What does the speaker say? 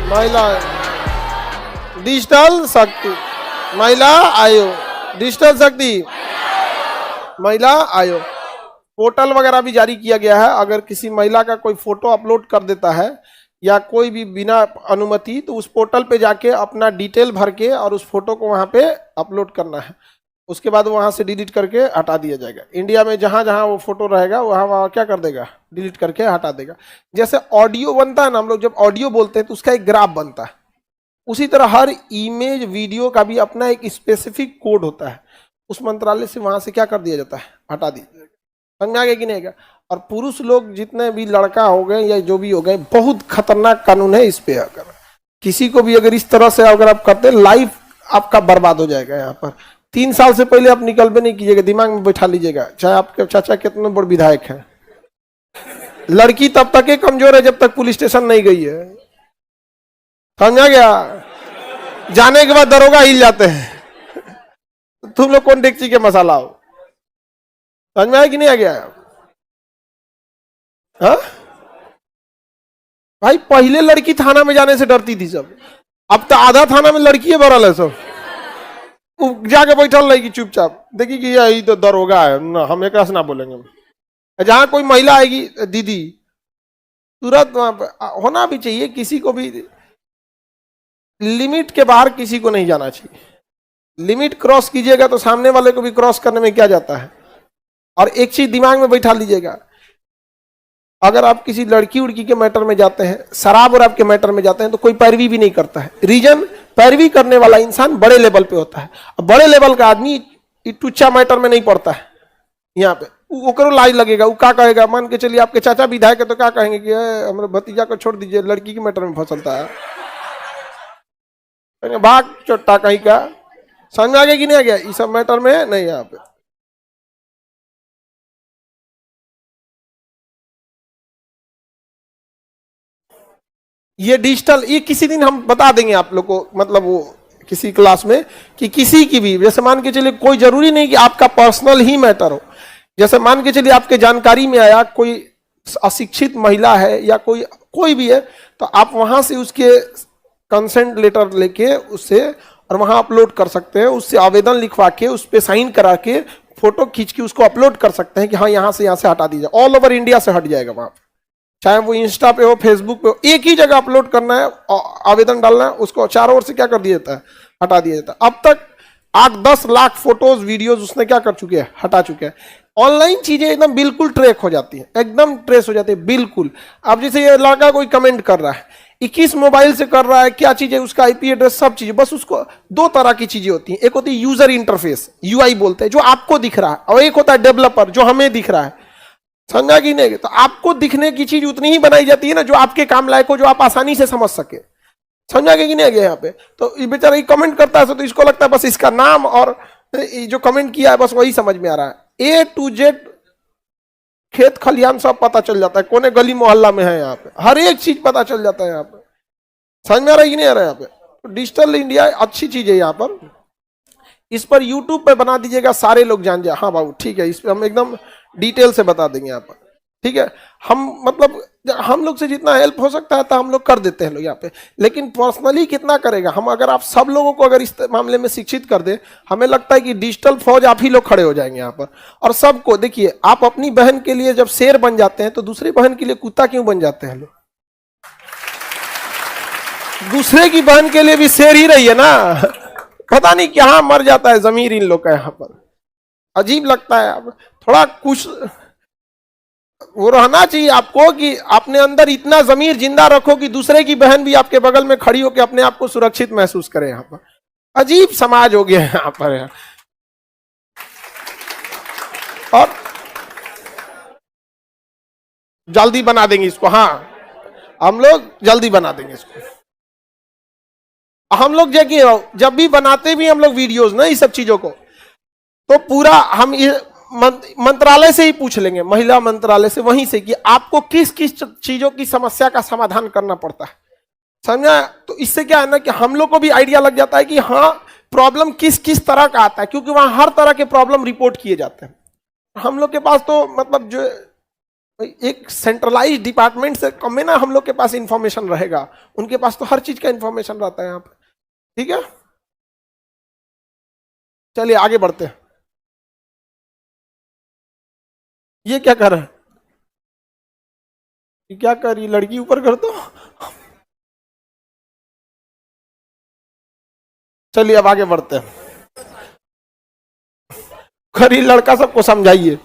महिला डिजिटल शक्ति, महिला आयोग, डिजिटल शक्ति, महिला आयोग। पोर्टल वगैरह भी जारी किया गया है। अगर किसी महिला का कोई फोटो अपलोड कर देता है या कोई भी बिना अनुमति, तो उस पोर्टल पे जाके अपना डिटेल भर के और उस फोटो को वहां पे अपलोड करना है। उसके बाद वहां से डिलीट करके हटा दिया जाएगा। इंडिया में जहां जहां वो फोटो रहेगा वहां वहां क्या कर देगा, डिलीट करके हटा देगा। जैसे ऑडियो बनता है ना, हम लोग जब ऑडियो बोलते हैं तो उसका एक ग्राफ बनता है, उसी तरह हर इमेज वीडियो का भी अपना एक स्पेसिफिक कोड होता है। उस मंत्रालय से वहां से क्या कर दिया जाता है, हटा दिया जाएगा। समझ में आ गया कि नहीं आएगा? और पुरुष लोग जितने भी लड़का हो गए या जो भी हो गए, बहुत खतरनाक कानून है इस पे। अगर किसी को भी अगर इस तरह से अगर आप करते, लाइफ आपका बर्बाद हो जाएगा। यहाँ पर 3 साल से पहले आप निकल भी नहीं कीजिएगा, दिमाग में बैठा लीजिएगा, चाहे आपके चाचा कितने बड़े विधायक हैं। लड़की तब तक ही कमजोर है जब तक पुलिस स्टेशन नहीं गई है। समझा गया? जाने के बाद दरोगा हिल जाते हैं। तुम लोग कौन डेगची के मसाला हो? समझ में आया कि नहीं आ गया? हाँ भाई, पहले लड़की थाना में जाने से डरती थी सब, अब तो आधा थाना में लड़की भरल है सब। जाके बैठल रहेगी चुपचाप, देखी कि यही तो दरोगा है ना, हम एक ना बोलेंगे। जहां कोई महिला आएगी, दीदी, तुरंत होना भी चाहिए। किसी को भी लिमिट के बाहर किसी को नहीं जाना चाहिए। लिमिट क्रॉस कीजिएगा तो सामने वाले को भी क्रॉस करने में क्या जाता है। और एक चीज दिमाग में बैठा लीजिएगा, अगर आप किसी लड़की उड़की के मैटर में जाते हैं, शराब और आपके मैटर में जाते हैं, तो कोई पैरवी भी नहीं करता है। रीजन, पैरवी करने वाला इंसान बड़े लेवल पे होता है। अब बड़े लेवल का आदमी टुच्चा मैटर में नहीं पड़ता है। यहाँ पे वो लाज लगेगा, वो क्या कहेगा। मान के चलिए आपके चाचा विधायक है तो क्या कहेंगे कि हमारे भतीजा को छोड़ दीजिए, लड़की के मैटर में फंसलता है, भाग चोट्टा कहीं का। समझ में आ गया कि नहीं आ गया? इस सब मैटर में नहीं। यहाँ पे ये डिजिटल, ये किसी दिन हम बता देंगे आप लोग को, मतलब वो किसी क्लास में, कि किसी की भी, जैसे मान के चलिए कोई जरूरी नहीं कि आपका पर्सनल ही मैटर हो। जैसे मान के चलिए आपके जानकारी में आया कोई अशिक्षित महिला है या कोई भी है, तो आप वहां से उसके कंसेंट लेटर लेके उससे और वहां अपलोड कर सकते हैं। उससे आवेदन लिखवा के उस पर साइन करा के फोटो खींच के उसको अपलोड कर सकते हैं कि हाँ यहाँ से हटा दीजिए। ऑल ओवर इंडिया से हट जाएगा वहां, चाहे वो इंस्टा पे हो, फेसबुक पे हो, एक ही जगह अपलोड करना है, आवेदन डालना है, उसको चारों ओर से क्या कर दिया जाता है, हटा दिया जाता है। अब तक 8-10 लाख फोटोज वीडियोज उसने क्या कर चुके हैं, हटा चुके हैं। ऑनलाइन चीजें एकदम बिल्कुल ट्रैक हो जाती हैं, एकदम ट्रेस हो जाती है बिल्कुल। अब जैसे ये लड़का कोई कमेंट कर रहा है, 21 मोबाइल से कर रहा है, क्या चीज है, उसका आईपी एड्रेस, सब चीजें। बस उसको 2 तरह की चीजें होती हैं, एक होती है यूजर इंटरफेस, यूआई बोलते हैं, जो आपको दिख रहा है, और एक होता है डेवलपर, जो हमें दिख रहा है। समझा कि नहीं? तो आपको दिखने की चीज उतनी ही बनाई जाती है ना जो आपके काम लायक हो, जो आप आसानी से समझ सके। समझा कि नहीं आ गया? यहाँ पे तो ये बेचारा कमेंट करता है तो इसको लगता है बस इसका नाम और जो कमेंट किया है बस वही समझ में आ रहा है। A to Z खेत खलियान सब पता चल जाता है, कोने गली मोहल्ला में है, यहाँ पे हर एक चीज पता चल जाता है। यहाँ पे समझ में आ रहा है कि नहीं आ रहा है? यहाँ पे तो डिजिटल इंडिया अच्छी चीज है। यहाँ पर इस पर यूट्यूब पे बना दीजिएगा, सारे लोग जान जाए। हाँ बाबू ठीक है, इस पर हम एकदम डिटेल से बता देंगे यहाँ पर। ठीक है, हम मतलब हम लोग से जितना हेल्प हो सकता है तो हम लोग कर देते हैं लोग यहाँ पे, लेकिन पर्सनली कितना करेगा हम? अगर आप सब लोगों को अगर इस मामले में शिक्षित कर दे, हमें लगता है कि डिजिटल फौज आप ही लोग खड़े हो जाएंगे यहाँ पर। और सबको देखिए, आप अपनी बहन के लिए जब शेर बन जाते हैं तो दूसरी बहन के लिए कुत्ता क्यों बन जाते हैं लोग? दूसरे की बहन के लिए भी शेर ही रही है ना। पता नहीं कहाँ मर जाता है जमीर इन लोग का, यहाँ पर अजीब लगता है। अब थोड़ा कुछ वो रहना चाहिए आपको कि अपने अंदर इतना जमीर जिंदा रखो कि दूसरे की बहन भी आपके बगल में खड़ी होकर अपने आप को सुरक्षित महसूस करे। यहाँ पर अजीब समाज हो गया है यहाँ पर। और जल्दी बना देंगे इसको, हाँ हम लोग जल्दी बना देंगे इसको। हम लोग जब भी बनाते भी हम लोग वीडियोस ना इस सब चीजों को, तो पूरा हम ये मंत्रालय से ही पूछ लेंगे, महिला मंत्रालय से, वहीं से, कि आपको किस किस चीजों की समस्या का समाधान करना पड़ता है। समझा? तो इससे क्या है ना कि हम लोग को भी आइडिया लग जाता है कि हाँ प्रॉब्लम किस किस तरह का आता है, क्योंकि वहां हर तरह के प्रॉब्लम रिपोर्ट किए जाते हैं। हम लोग के पास तो मतलब जो एक सेंट्रलाइज डिपार्टमेंट से कम में ना हम लोग के पास इंफॉर्मेशन रहेगा, उनके पास तो हर चीज का इंफॉर्मेशन रहता है यहाँ पे। ठीक है, चलिए आगे बढ़ते हैं। ये क्या कर रहा है, ये क्या कर रही लड़की, ऊपर कर दो। चलिए अब आगे बढ़ते हैं। खरी लड़का सबको समझाइए।